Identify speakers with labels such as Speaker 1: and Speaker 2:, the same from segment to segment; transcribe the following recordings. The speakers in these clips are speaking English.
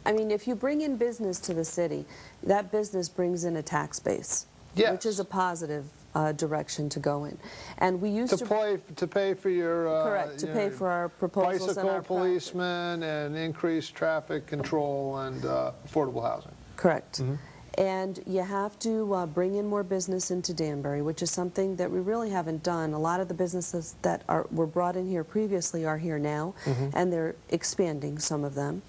Speaker 1: I mean, if you bring in business to the city, that business brings in a tax base,
Speaker 2: Yes.
Speaker 1: which is a positive direction to go in. And we used
Speaker 2: to pay for your
Speaker 1: correct, to pay for our proposals and our
Speaker 2: bicycle policemen and increased traffic control and affordable housing.
Speaker 1: Correct. And you have to bring in more business into Danbury, which is something that we really haven't done. A lot of the businesses that were brought in here previously are here now, and they're expanding some of them.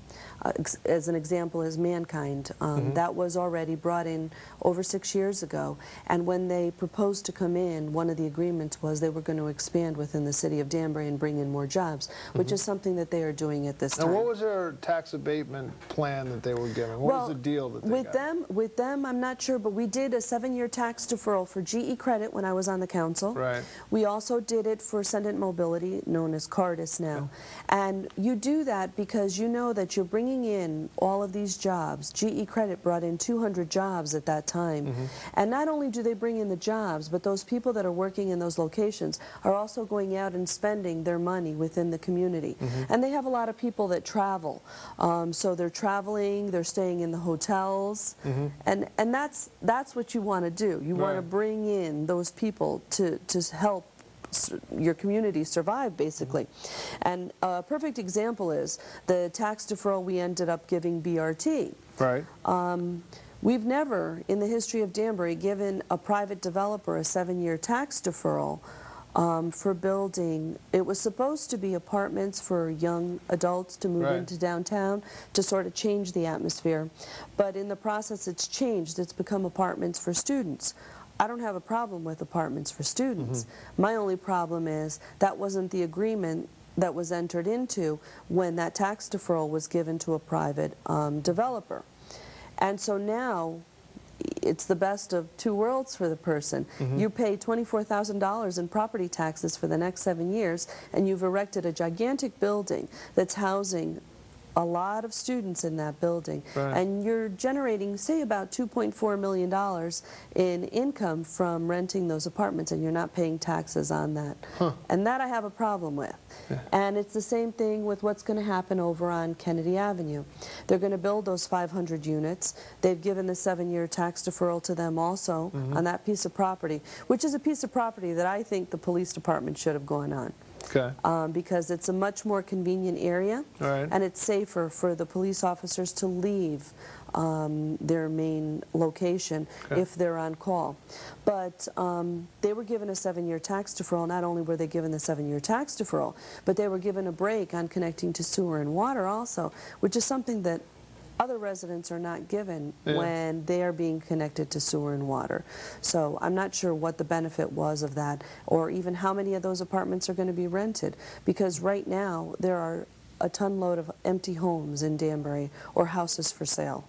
Speaker 1: As an example is Mankind. That was already brought in over 6 years ago, and when they proposed to come in, one of the agreements was they were going to expand within the city of Danbury and bring in more jobs, which is something that they are doing at this time.
Speaker 2: And what was their tax abatement plan that they were given? What was the deal that they got?
Speaker 1: With them, I'm not sure, but we did a 7-year tax deferral for GE Credit when I was on the council.
Speaker 2: Right.
Speaker 1: We also did it for Ascendant Mobility, known as Cardis now. And you do that because you know that you're bringing in all of these jobs. GE Credit brought in 200 jobs at that time. And not only do they bring in the jobs, but those people that are working in those locations are also going out and spending their money within the community. And they have a lot of people that travel. So they're traveling, they're staying in the hotels, and that's what you want to do. You want to bring in those people to help your community survive, basically. And a perfect example is the tax deferral we ended up giving BRT.
Speaker 2: Right.
Speaker 1: We've never, in the history of Danbury, given a private developer a 7-year tax deferral for building. It was supposed to be apartments for young adults to move into downtown to sort of change the atmosphere. But in the process, it's changed. It's become apartments for students. I don't have a problem with apartments for students. My only problem is that wasn't the agreement that was entered into when that tax deferral was given to a private developer. And so now it's the best of two worlds for the person. You pay $24,000 in property taxes for the next 7 years, and you've erected a gigantic building that's housing a lot of students in that building, and you're generating, say, about $2.4 million in income from renting those apartments, and you're not paying taxes on that. And that I have a problem with. And it's the same thing with what's going to happen over on Kennedy Avenue. They're going to build those 500 units. They've given the 7-year tax deferral to them also on that piece of property, which is a piece of property that I think the police department should have gone on. Because it's a much more convenient area, and it's safer for the police officers to leave their main location if they're on call. But they were given a 7-year tax deferral. Not only were they given the 7-year tax deferral, but they were given a break on connecting to sewer and water also, which is something that other residents are not given when they are being connected to sewer and water. So I'm not sure what the benefit was of that, or even how many of those apartments are going to be rented, because right now there are a ton load of empty homes in Danbury or houses for sale.